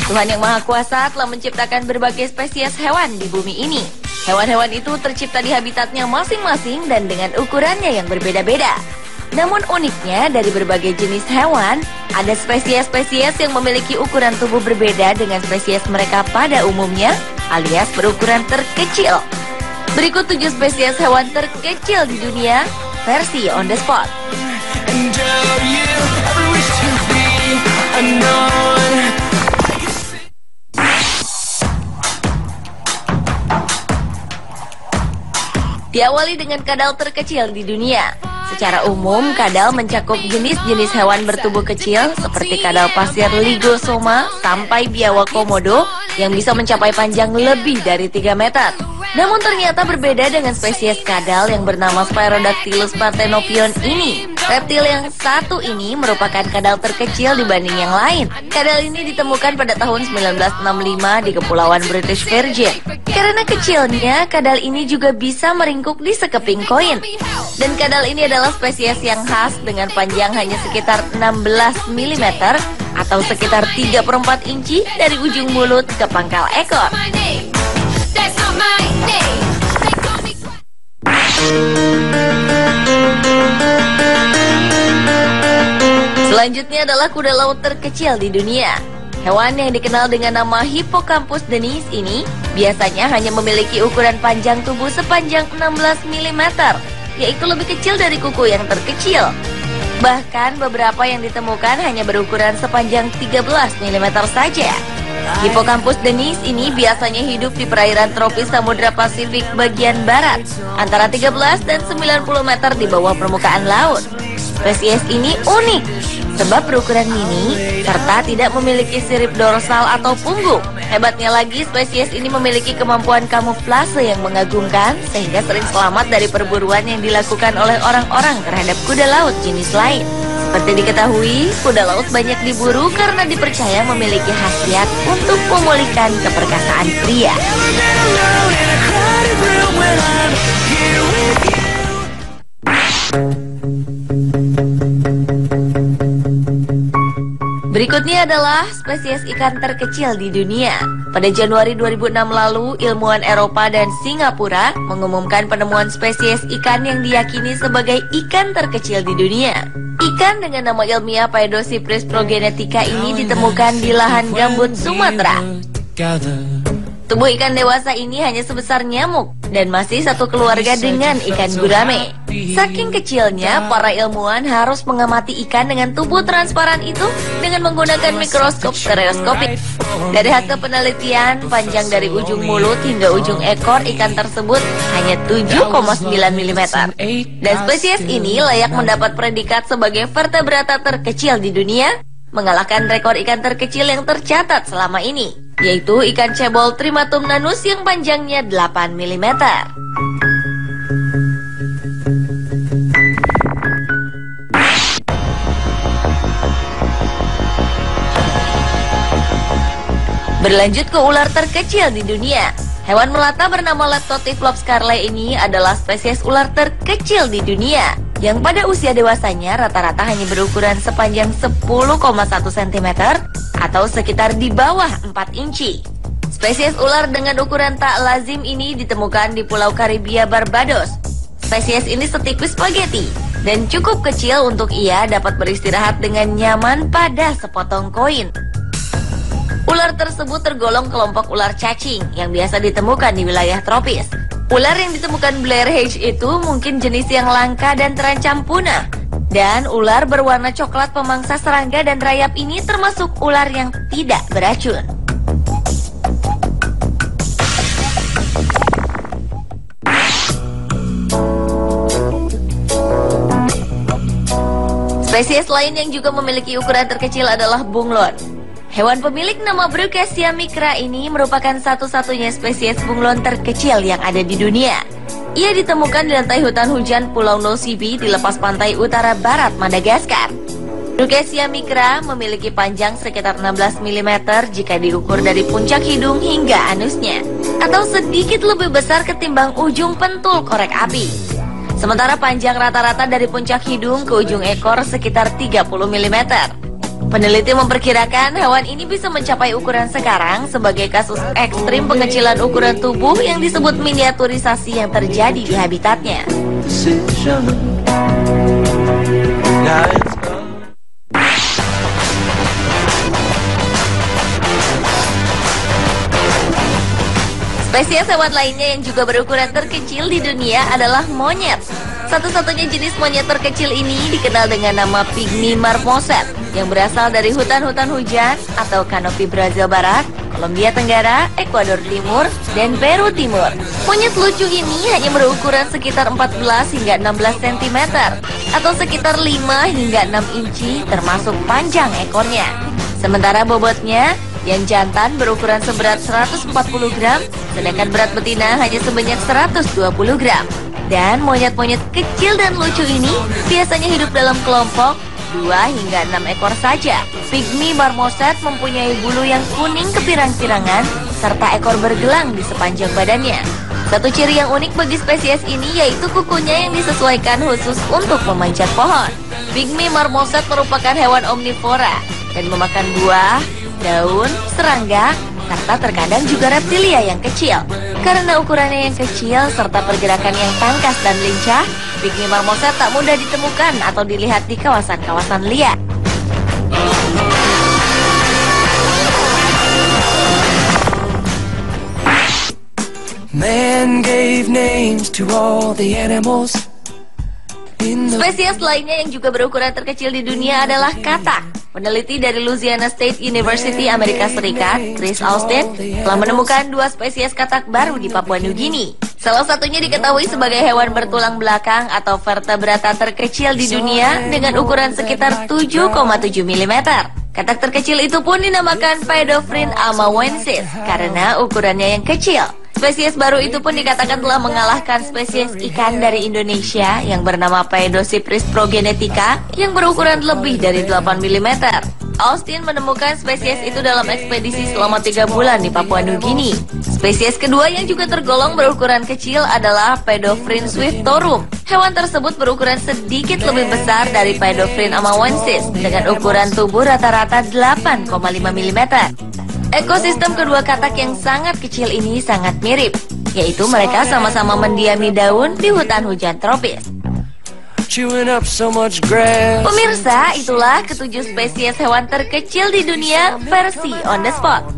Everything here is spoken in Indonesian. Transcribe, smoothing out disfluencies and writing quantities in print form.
Tuhan Yang Maha Kuasa telah menciptakan berbagai spesies hewan di bumi ini. Hewan-hewan itu tercipta di habitatnya masing-masing dan dengan ukurannya yang berbeda-beda. Namun uniknya dari berbagai jenis hewan, ada spesies-spesies yang memiliki ukuran tubuh berbeda dengan spesies mereka pada umumnya, alias berukuran terkecil. Berikut 7 spesies hewan terkecil di dunia, versi on the spot. Diawali dengan kadal terkecil di dunia. Secara umum, kadal mencakup jenis-jenis hewan bertubuh kecil seperti kadal pasir Lygosoma sampai biawak komodo yang bisa mencapai panjang lebih dari 3 meter. Namun ternyata berbeda dengan spesies kadal yang bernama Sphaerodactylus parthenopion ini. Reptil yang satu ini merupakan kadal terkecil dibanding yang lain. Kadal ini ditemukan pada tahun 1965 di Kepulauan British Virgin. Karena kecilnya, kadal ini juga bisa meringkuk di sekeping koin. Dan kadal ini adalah spesies yang khas dengan panjang hanya sekitar 16 mm atau sekitar 3/4 inci dari ujung mulut ke pangkal ekor. Selanjutnya adalah kuda laut terkecil di dunia. Hewan yang dikenal dengan nama Hippocampus denis ini biasanya hanya memiliki ukuran panjang tubuh sepanjang 16 mm, yaitu lebih kecil dari kuku yang terkecil. Bahkan beberapa yang ditemukan hanya berukuran sepanjang 13 mm saja. Hippocampus denis ini biasanya hidup di perairan tropis Samudra Pasifik bagian barat, antara 13 dan 90 meter di bawah permukaan laut. Spesies ini unik sebab berukuran mini serta tidak memiliki sirip dorsal atau punggung. Hebatnya lagi, spesies ini memiliki kemampuan kamuflase yang mengagumkan sehingga sering selamat dari perburuan yang dilakukan oleh orang-orang terhadap kuda laut jenis lain. Seperti diketahui, kuda laut banyak diburu karena dipercaya memiliki khasiat untuk memulihkan keperkasaan pria. Berikutnya adalah spesies ikan terkecil di dunia. Pada Januari 2006 lalu, ilmuwan Eropa dan Singapura mengumumkan penemuan spesies ikan yang diyakini sebagai ikan terkecil di dunia. Ikan dengan nama ilmiah Paedocypris progenetica ini ditemukan di lahan gambut Sumatera. Tubuh ikan dewasa ini hanya sebesar nyamuk dan masih satu keluarga dengan ikan gurame. Saking kecilnya, para ilmuwan harus mengamati ikan dengan tubuh transparan itu dengan menggunakan mikroskop stereoskopik. Dari hasil penelitian, panjang dari ujung mulut hingga ujung ekor ikan tersebut hanya 7,9 mm. Dan spesies ini layak mendapat predikat sebagai vertebrata terkecil di dunia, mengalahkan rekor ikan terkecil yang tercatat selama ini, yaitu ikan cebol Trimatum nanus yang panjangnya 8 mm. Berlanjut ke ular terkecil di dunia. Hewan melata bernama Leptotyphlops carle ini adalah spesies ular terkecil di dunia, yang pada usia dewasanya rata-rata hanya berukuran sepanjang 10,1 cm atau sekitar di bawah 4 inci. Spesies ular dengan ukuran tak lazim ini ditemukan di Pulau Karibia Barbados. Spesies ini setipis spaghetti dan cukup kecil untuk ia dapat beristirahat dengan nyaman pada sepotong koin. Ular tersebut tergolong kelompok ular cacing yang biasa ditemukan di wilayah tropis. Ular yang ditemukan Blair Hedge itu mungkin jenis yang langka dan terancam punah. Dan ular berwarna coklat pemangsa serangga dan rayap ini termasuk ular yang tidak beracun. Spesies lain yang juga memiliki ukuran terkecil adalah bunglon. Hewan pemilik nama Brookesia micra ini merupakan satu-satunya spesies bunglon terkecil yang ada di dunia. Ia ditemukan di lantai hutan hujan Pulau Nosebe di lepas pantai utara barat Madagaskar. Brookesia micra memiliki panjang sekitar 16 mm jika diukur dari puncak hidung hingga anusnya, atau sedikit lebih besar ketimbang ujung pentul korek api. Sementara panjang rata-rata dari puncak hidung ke ujung ekor sekitar 30 mm. Peneliti memperkirakan hewan ini bisa mencapai ukuran sekarang sebagai kasus ekstrim pengecilan ukuran tubuh yang disebut miniaturisasi yang terjadi di habitatnya. Spesies hewan lainnya yang juga berukuran terkecil di dunia adalah monyet. Satu-satunya jenis monyet terkecil ini dikenal dengan nama Pygmy marmoset yang berasal dari hutan-hutan hujan atau kanopi Brazil Barat, Kolombia Tenggara, Ekuador Timur, dan Peru Timur. Monyet lucu ini hanya berukuran sekitar 14 hingga 16 cm atau sekitar 5 hingga 6 inci termasuk panjang ekornya. Sementara bobotnya yang jantan berukuran seberat 140 gram, sedangkan berat betina hanya sebanyak 120 gram. Dan monyet-monyet kecil dan lucu ini biasanya hidup dalam kelompok 2 hingga 6 ekor saja. Pygmy marmoset mempunyai bulu yang kuning kepirang-pirangan serta ekor bergelang di sepanjang badannya. Satu ciri yang unik bagi spesies ini yaitu kukunya yang disesuaikan khusus untuk memanjat pohon. Pygmy marmoset merupakan hewan omnivora dan memakan buah, daun, serangga, serta terkadang juga reptilia yang kecil. Karena ukurannya yang kecil serta pergerakan yang tangkas dan lincah, Pygmy marmoset tak mudah ditemukan atau dilihat di kawasan-kawasan liar. Man gave names to all the animals. Spesies lainnya yang juga berukuran terkecil di dunia adalah katak. Peneliti dari Louisiana State University Amerika Serikat, Chris Austin, telah menemukan 2 spesies katak baru di Papua New Guinea. Salah satunya diketahui sebagai hewan bertulang belakang atau vertebrata terkecil di dunia dengan ukuran sekitar 7,7 mm. Katak terkecil itu pun dinamakan Paedophryne amawensis karena ukurannya yang kecil. Spesies baru itu pun dikatakan telah mengalahkan spesies ikan dari Indonesia yang bernama Paedocypris progenetica yang berukuran lebih dari 8 mm. Austin menemukan spesies itu dalam ekspedisi selama 3 bulan di Papua New Guinea. Spesies kedua yang juga tergolong berukuran kecil adalah Paedophryne swiftorum. Hewan tersebut berukuran sedikit lebih besar dari Paedophryne amawensis dengan ukuran tubuh rata-rata 8,5 mm. Ekosistem kedua katak yang sangat kecil ini sangat mirip, yaitu mereka sama-sama mendiami daun di hutan hujan tropis. Pemirsa, itulah ketujuh spesies hewan terkecil di dunia versi On The Spot.